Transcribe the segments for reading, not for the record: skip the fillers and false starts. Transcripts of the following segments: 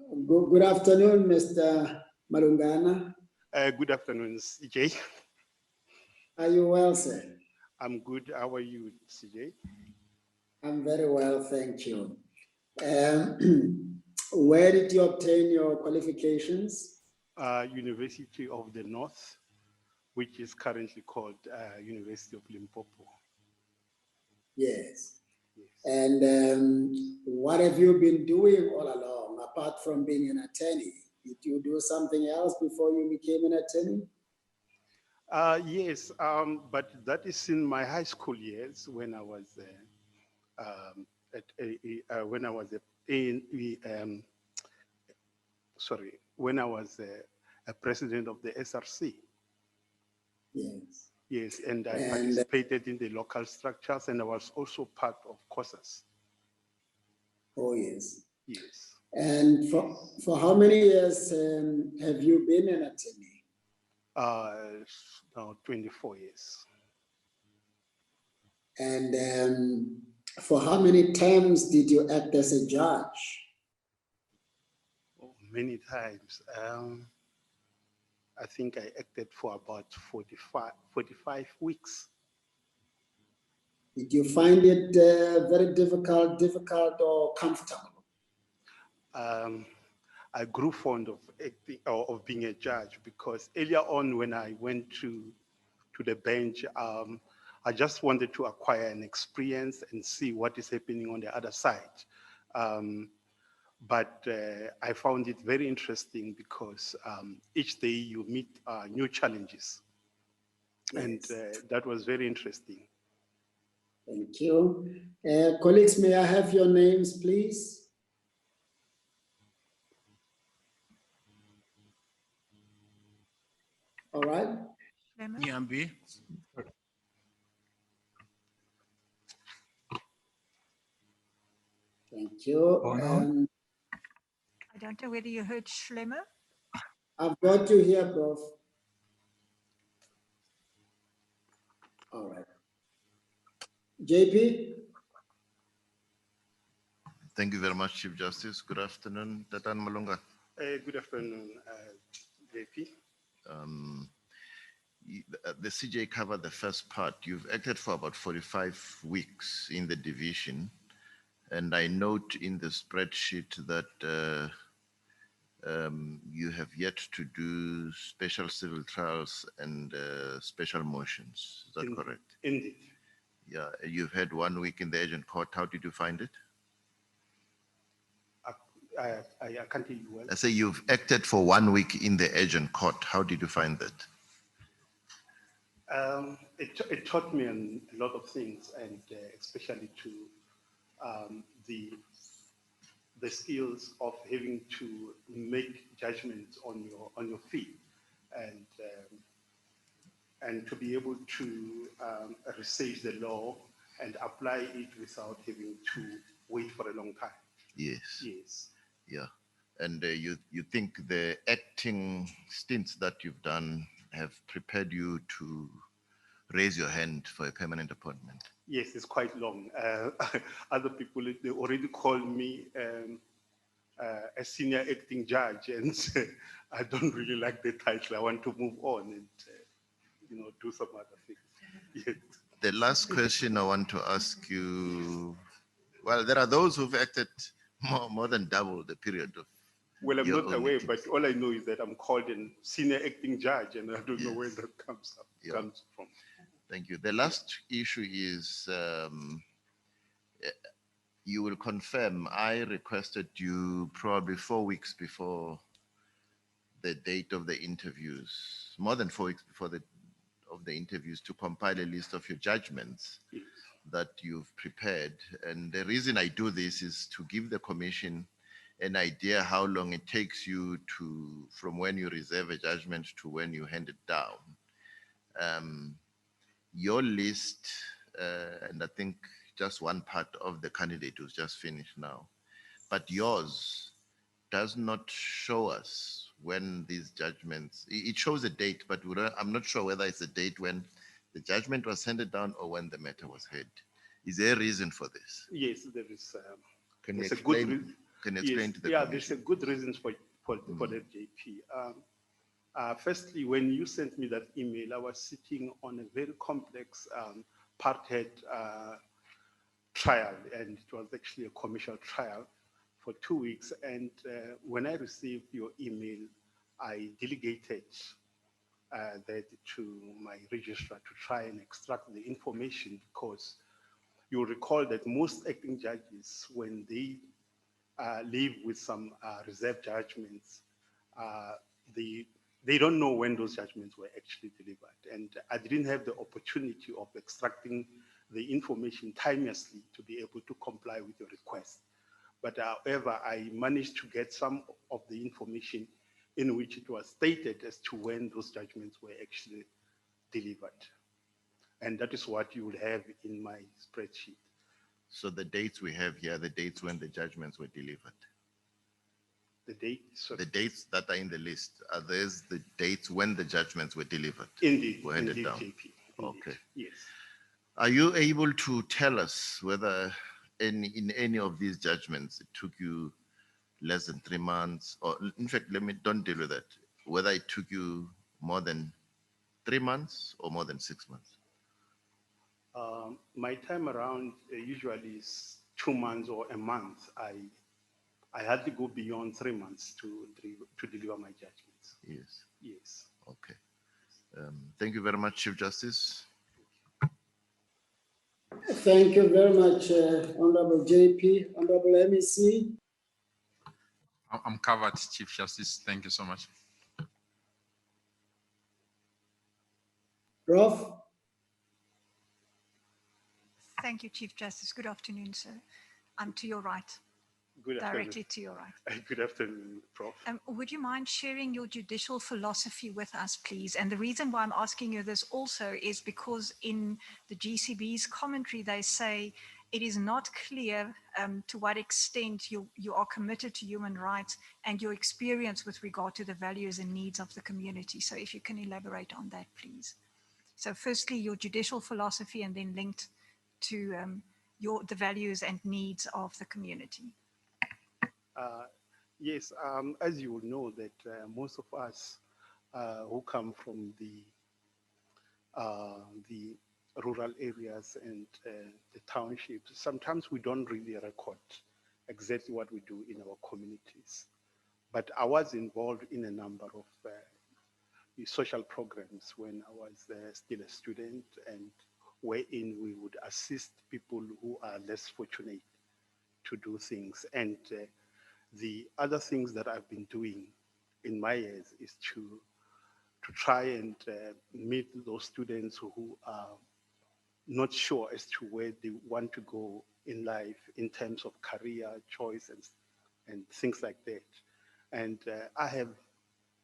Good afternoon, Mr. Malungana. Good afternoon, CJ. Are you well, sir? I'm good. How are you, CJ? I'm very well, thank you. Where did you obtain your qualifications? University of the North, which is currently called University of Limpopo. Yes. Yes. And what have you been doing all along, apart from being an attorney? Did you do something else before you became an attorney? Yes, but that is in my high school years when I was when I was a president of the SRC. Yes. Yes, and I participated in the local structures, and I was also part of courses. Oh, yes. Yes. And for how many years have you been an attorney? Now 24 years. And for how many terms did you act as a judge? Oh, many times. I think I acted for about 45 weeks. Did you find it very difficult or comfortable? I grew fond of acting or of being a judge because earlier on when I went to the bench, I just wanted to acquire an experience and see what is happening on the other side. But I found it very interesting because each day you meet new challenges. Yes. And that was very interesting. Thank you. Colleagues, may I have your names, please? All right. Nyambi. Thank you. I don't know whether you heard Schlemmer. I've got you here, Prof. All right. JP? Thank you very much, Chief Justice. Good afternoon, Tatan Malunga. Good afternoon, JP. The CJ covered the first part. You've acted for about 45 weeks in the division. And I note in the spreadsheet that you have yet to do special civil trials and special motions. Is that correct? Indeed. Yeah, you've had 1 week in the agent court. How did you find it? I can't hear you well. I say you've acted for 1 week in the agent court. How did you find that? It taught me a lot of things, and especially to the skills of having to make judgments on your feet, and to be able to research the law and apply it without having to wait for a long time. Yes. Yes. Yeah. And you think the acting stints that you've done have prepared you to raise your hand for a permanent appointment? Yes, it's quite long. Other people, they already call me a senior acting judge, and I don't really like the title. I want to move on and do some other things. Yes. The last question I want to ask you, well, there are those who've acted more than double the period of. Well, I'm not aware, but all I know is that I'm called a senior acting judge, and I don't know where that comes from. Thank you. The last issue is you will confirm I requested you probably 4 weeks before the date of the interviews, more than 4 weeks before the interviews, to compile a list of your judgments that you've prepared. And the reason I do this is to give the commission an idea how long it takes you from when you reserve a judgment to when you hand it down. Your list, and I think just one part of the candidate was just finished now, but yours does not show us when these judgments, it shows a date, but I'm not sure whether it's a date when the judgment was handed down or when the matter was heard. Is there a reason for this? Yes, there is. Can you explain? Can you explain Yes, to the yeah, there's a commission? good reasons for that, JP. Firstly, when you sent me that email, I was sitting on a very complex apartheid trial, and it was actually a commercial trial for 2 weeks. And when I received your email, I delegated that to my registrar to try and extract the information, because you'll recall that most acting judges, when they live with some reserve judgments, uh, they, they don't know when those judgments were actually delivered. And I didn't have the opportunity of extracting the information timelessly to be able to comply with your request. But however, I managed to get some of the information in which it was stated as to when those judgments were actually delivered. And that is what you will have in my spreadsheet. So the dates we have here, the dates when the judgments were delivered. The date, so The dates that are in the list, are those the dates when the judgments were delivered? indeed, Were handed indeed, down. JP. Indeed. Okay. Yes. Are you able to tell us whether in any of these judgments it took you less than 3 months, or in fact, don't deal with that. Whether it took you more than 3 months or more than 6 months? My time around usually is 2 months or a month. I hardly go beyond 3 months to deliver my judgments. Yes. Yes. Okay. Thank you very much, Chief Justice. Thank you very much, Honorable JP, Honorable MEC. I'm covered, Chief Justice. Thank you so much. Prof. Thank you, Chief Justice. Good afternoon, sir. I'm to your right, Good afternoon. directly to your right. Good afternoon, Prof. Would you mind sharing your judicial philosophy with us, please? And the reason why I'm asking you this also is because in the GCB's commentary, they say it is not clear to what extent you are committed to human rights and your experience with regard to the values and needs of the community. So if you can elaborate on that, please. So firstly, your judicial philosophy, and then linked to the values and needs of the community. Yes, as you will know that most of us who come from the rural areas and the townships, sometimes we don't really record exactly what we do in our communities. But I was involved in a number of social programs when I was still a student, and wherein we would assist people who are less fortunate to do things. And the other things that I've been doing in my years is to try and meet those students who are not sure as to where they want to go in life in terms of career choice and things like that. And I have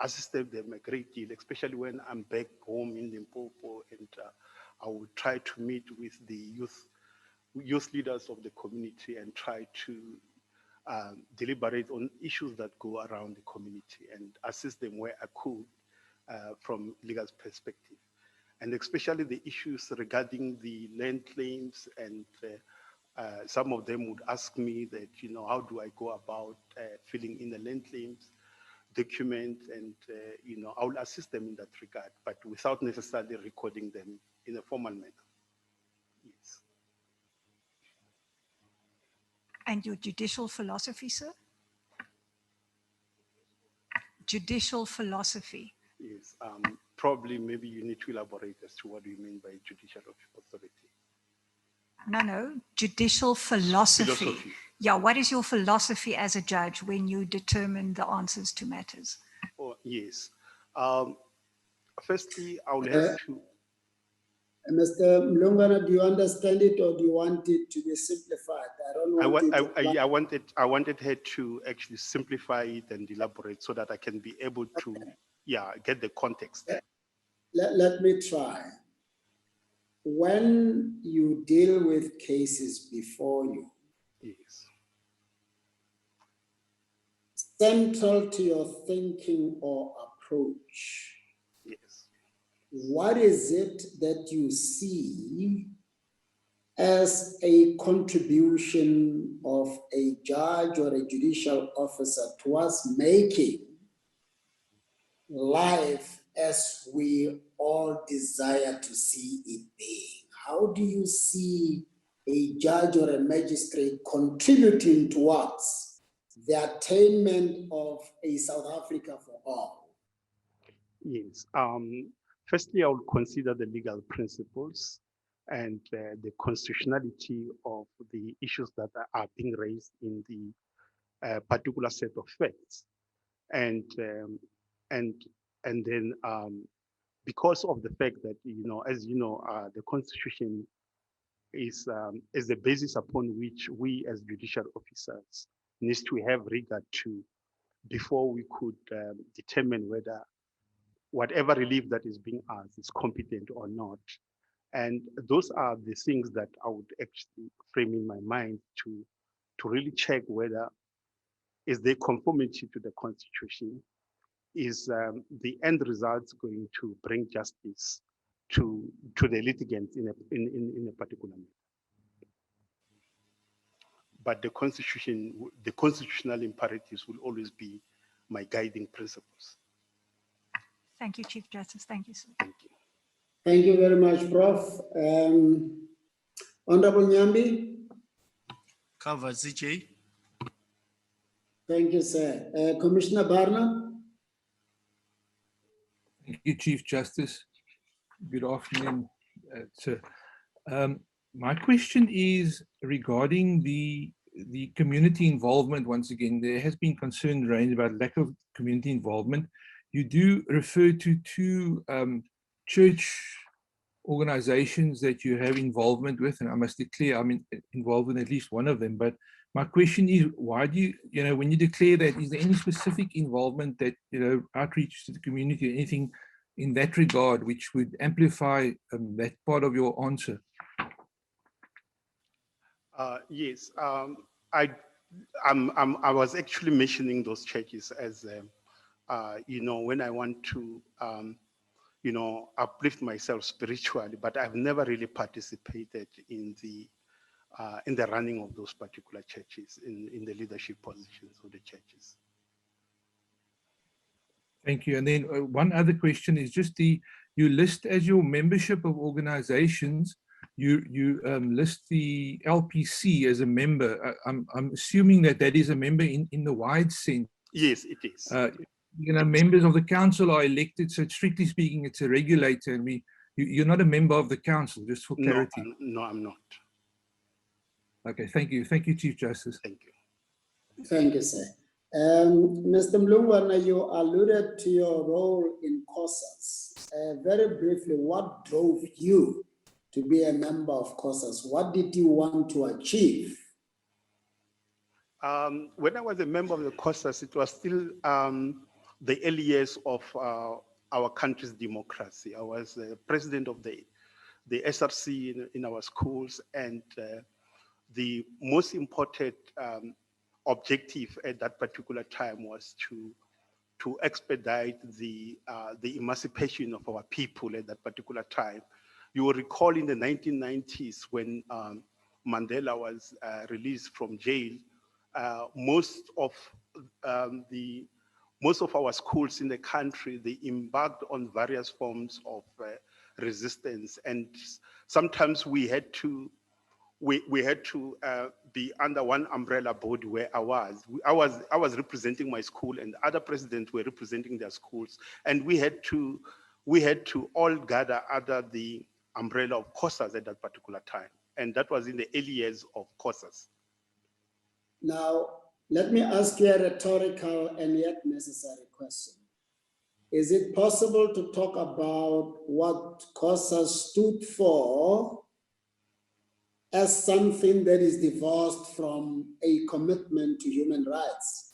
assisted them a great deal, especially when I'm back home in Limpopo, and I will try to meet with the youth leaders of the community and try to deliberate on issues that go around the community and assist them where I could from legal perspective. And especially the issues regarding the land claims, and some of them would ask me that, how do I go about filling in the land claims document, and I will assist them in that regard, but without necessarily recording them in a formal manner. Yes. And your judicial philosophy, sir? Judicial philosophy. Yes. Probably maybe you need to elaborate as to what do you mean by judicial authority. No, judicial philosophy. Yeah, what is your philosophy as a judge when you determine the answers to matters? Oh, yes. Firstly, I will have to. Mr. Malungana, do you understand it, or do you want it to be simplified? I don't want it to. I wanted her to actually simplify it and elaborate so that I can be able to, get the context. Let me try. When you deal with cases before you, Yes. central to your thinking or approach, Yes. what is it that you see as a contribution of a judge or a judicial officer towards making life as we all desire to see it being? How do you see a judge or a magistrate contributing towards the attainment of a South Africa for all? Yes. Firstly, I would consider the legal principles and the constitutionality of the issues that are being raised in the particular set of facts, and and and then because of the fact that as you know, the Constitution is the basis upon which we as judicial officers needs to have regard to before we could determine whether whatever relief that is being asked is competent or not. And those are the things that I would actually frame in my mind to really check whether is the conformity to the Constitution, is the end results going to bring justice to the litigants in a particular matter. But the Constitution, the constitutional imperatives will always be my guiding principles. Thank you, Chief Justice. Thank you, sir. Thank you. Thank you very much, Prof. Honorable Nyambi. Cover CJ. Thank you, sir. Commissioner Barna. Thank you, Chief Justice. Good afternoon, sir. My question is regarding the community involvement. Once again, there has been concern raised about lack of community involvement. You do refer to two church organizations that you have involvement with, and I must declare I'm involved in at least one of them. But my question is, why do you, when you declare that, is there any specific involvement that, outreach to the community or anything in that regard which would amplify that part of your answer? Yes, I was actually mentioning those churches as, when I want to, uplift myself spiritually, but I've never really participated in the running of those particular churches, in the leadership positions of the churches. Thank you. And then one other question is just you list as your membership of organizations, you list the LPC as a member. I'm assuming that is a member in the wide sense. Yes, it is. Members of the council are elected, so strictly speaking, it's a regulator, and you're not a member of the council, just for clarity. No, I'm not. Okay, thank you. Thank you, Chief Justice. Thank you. Thank you, sir. Mr. Malungana, you alluded to your role in COSAS. Very briefly, what drove you to be a member of COSAS? What did you want to achieve? When I was a member of the COSAS, it was still the early years of our country's democracy. I was president of the SRC in our schools, and the most important objective at that particular time was to expedite the emancipation of our people at that particular time. You will recall in the 1990s when Mandela was released from jail, most of our schools in the country, they embarked on various forms of resistance, and sometimes we had to be under one umbrella body where I was representing my school, and other presidents were representing their schools, and we had to all gather under the umbrella of COSAS at that particular time, and that was in the early years of COSAS. Now, let me ask you a rhetorical and yet necessary question. Is it possible to talk about what COSAS stood for as something that is divorced from a commitment to human rights?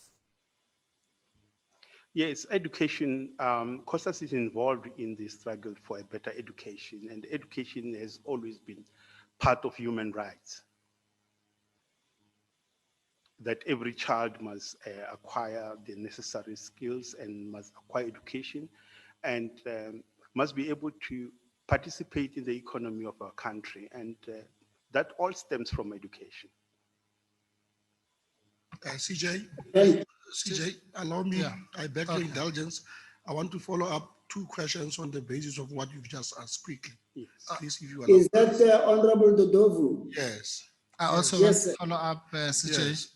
Yes, education, COSAS is involved in the struggle for a better education, and education has always been part of human rights. That every child must acquire the necessary skills and must acquire education, and must be able to participate in the economy of our country. And That all stems from education. CJ, Thank- CJ, allow me, Yeah. I beg your indulgence. I want to follow up 2 questions on the basis of what you've just asked quickly. Yes. Please, if you allow. Is that Honorable Dodovu? Yes, I also Yes, want sir. to follow up, CJ. yes,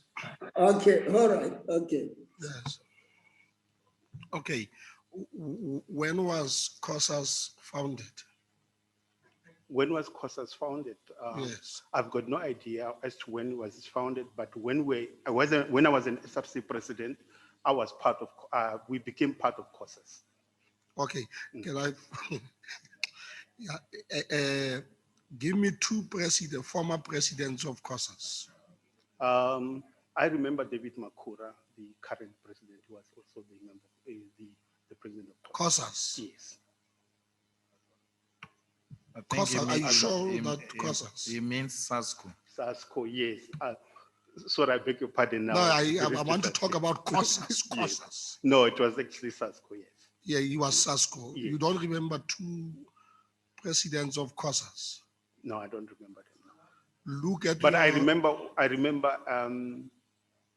Okay, all right, okay. yes. Okay, when was COSAS founded? When was COSAS founded? Yes. I've got no idea as to when was it founded, but when I was an SRC president, I was part of. We became part of COSAS. Okay, can I? Yeah, give me 2 former presidents of COSAS. I remember David Makura, the current president, who was also the member, the president of COSAS. Yes. I think COSAS, are you sure that COSAS? He means SASCO. SASCO, yes. Sorry, I beg your pardon now. No, I want to talk about COSAS. Yes. COSAS. No, it was actually SASCO, yes. Yeah, he was SASCO. Yes. You don't remember 2 presidents of COSAS? No, I don't remember them now. Look at But I your- remember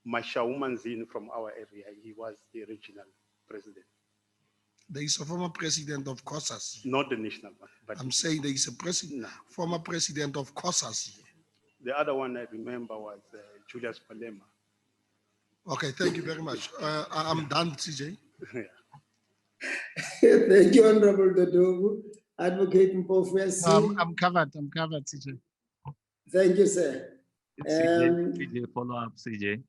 Mashawu Manzini from our area. He was the regional president. There is a former president of COSAS. Not the national one, but I'm saying there is a No. former president of COSAS here. the other one I remember was Julius Palema. Okay, thank you very much. I'm done, CJ. Yeah. Thank you, Honorable Dodovu. Advocate Mpofu, No, I'm covered, CJ. Thank you, sir. CJ, follow up, CJ.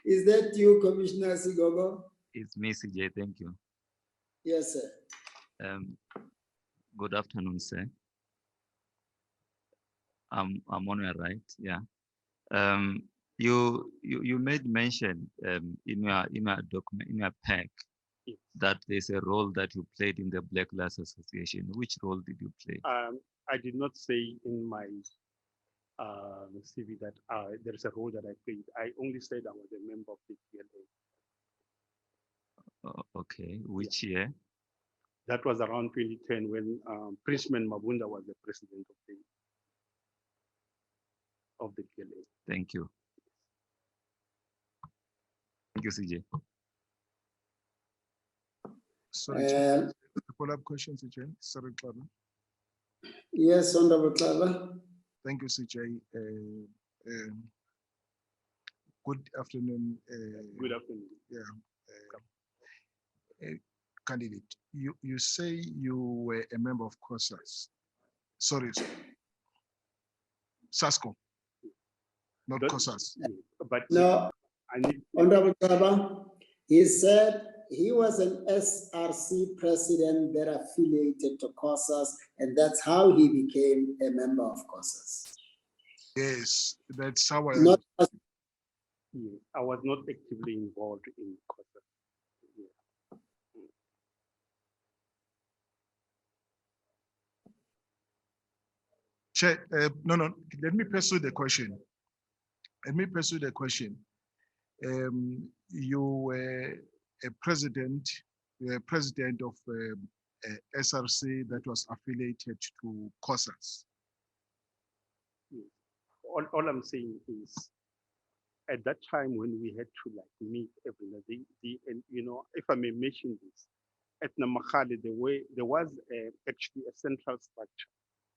Is that you, Commissioner Sigogo? It's me, CJ. Thank you. Yes, sir. Good afternoon, sir. I'm on your right. Yeah. You made mention in your document, in your pack, Yes. that there's a role that you played in the Black Lives Association. Which role did you play? I did not say in my CV that there is a role that I played. I only said I was a member of the PLA. Okay. Which year? That was around 2010 when Princeman Mabunda was the president of the PLA. Thank you. Thank you, CJ. Sorry, Uh, follow-up question, CJ. Sorry, Clara. yes, Honorable Clever. Thank you, CJ. Good afternoon. Good afternoon. Candidate, you say you were a member of COSAS. Sorry, SASCO, not That- COSAS. But No, I need Honorable Clever, he said he was an SRC president that affiliated to COSAS, and that's how he became a member of COSAS. Yes, that's how I. Not I was not actively involved in COSAS. Chair, no, let me pursue the question. You were a president of SRC that was affiliated to COSAS. All I'm saying is, at that time when we had to meet every day, and if I may mention this, at Namakhale, there was actually a central structure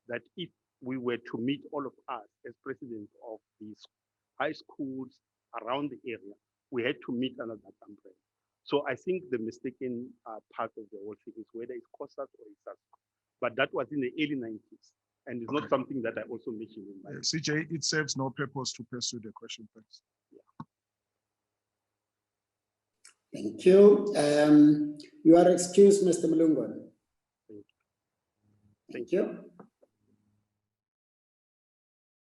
that if we were to meet all of us as presidents of these high schools around the area, we had to meet under that umbrella. So I think the mistaken part of the whole thing is whether it's COSAS or it's SASCO. But that was in the early 90s, and it's not something that I also mentioned in my. CJ, it serves no purpose to pursue the question, thanks. Thank you. You are excused, Mr. Malungana. Thank you. Thank you.